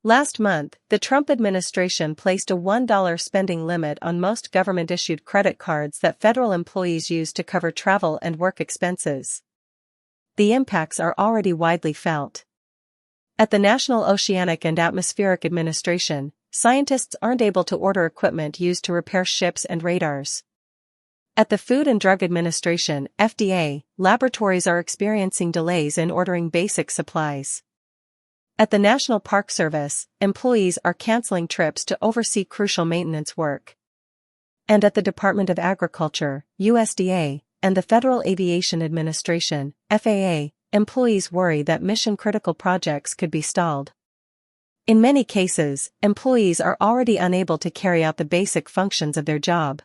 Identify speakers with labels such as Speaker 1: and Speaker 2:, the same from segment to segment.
Speaker 1: Last month, the Trump administration placed a $1 spending limit on most government-issued credit cards that federal employees use to cover travel and work expenses. The impacts are already widely felt. At the National Oceanic and Atmospheric Administration, scientists aren't able to order equipment used to repair ships and radars. At the Food and Drug Administration, FDA, laboratories are experiencing delays in ordering basic supplies. At the National Park Service, employees are canceling trips to oversee crucial maintenance work. And at the Department of Agriculture, USDA, and the Federal Aviation Administration, FAA, employees worry that mission-critical projects could be stalled. In many cases, employees are already unable to carry out the basic functions of their job.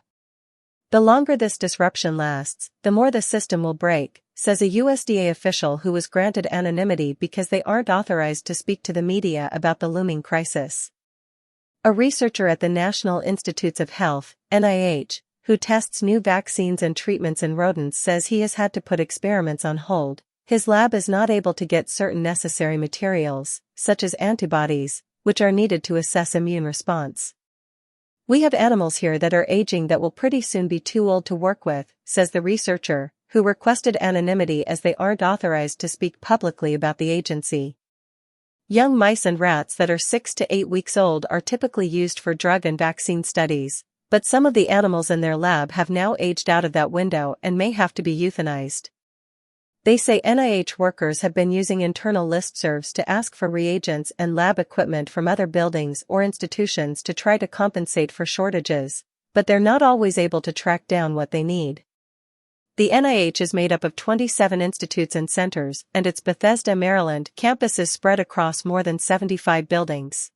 Speaker 1: The longer this disruption lasts, the more the system will break, says a USDA official who was granted anonymity because they aren't authorized to speak to the media about the looming crisis. A researcher at the National Institutes of Health, NIH, who tests new vaccines and treatments in rodents says he has had to put experiments on hold. His lab is not able to get certain necessary materials, such as antibodies, which are needed to assess immune response. "We have animals here that are aging that will pretty soon be too old to work with," says the researcher, who requested anonymity as they aren't authorized to speak publicly about the agency. Young mice and rats that are 6 to 8 weeks old are typically used for drug and vaccine studies, but some of the animals in their lab have now aged out of that window and may have to be euthanized. They say NIH workers have been using internal listservs to ask for reagents and lab equipment from other buildings or institutions to try to compensate for shortages, but they're not always able to track down what they need. The NIH is made up of 27 institutes and centers, and its Bethesda, Maryland campus is spread across more than 75 buildings.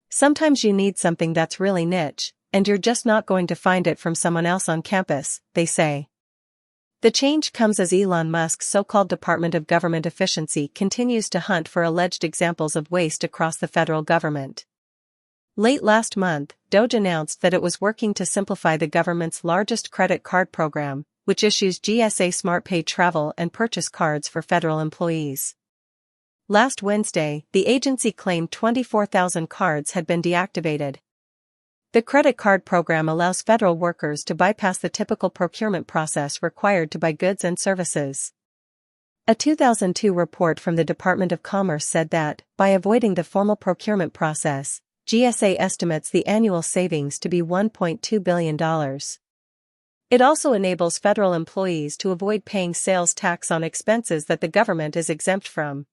Speaker 1: Sometimes you need something that's really niche, and you're just not going to find it from someone else on campus, they say. The change comes as Elon Musk's so-called Department of Government Efficiency continues to hunt for alleged examples of waste across the federal government. Late last month, DOGE announced that it was working to simplify the government's largest credit card program, which issues GSA SmartPay travel and purchase cards for federal employees. Last Wednesday, the agency claimed 24,000 cards had been deactivated. The credit card program allows federal workers to bypass the typical procurement process required to buy goods and services. A 2002 report from the Department of Commerce said that, by avoiding the formal procurement process, GSA estimates the annual savings to be $1.2 billion. It also enables federal employees to avoid paying sales tax on expenses that the government is exempt from.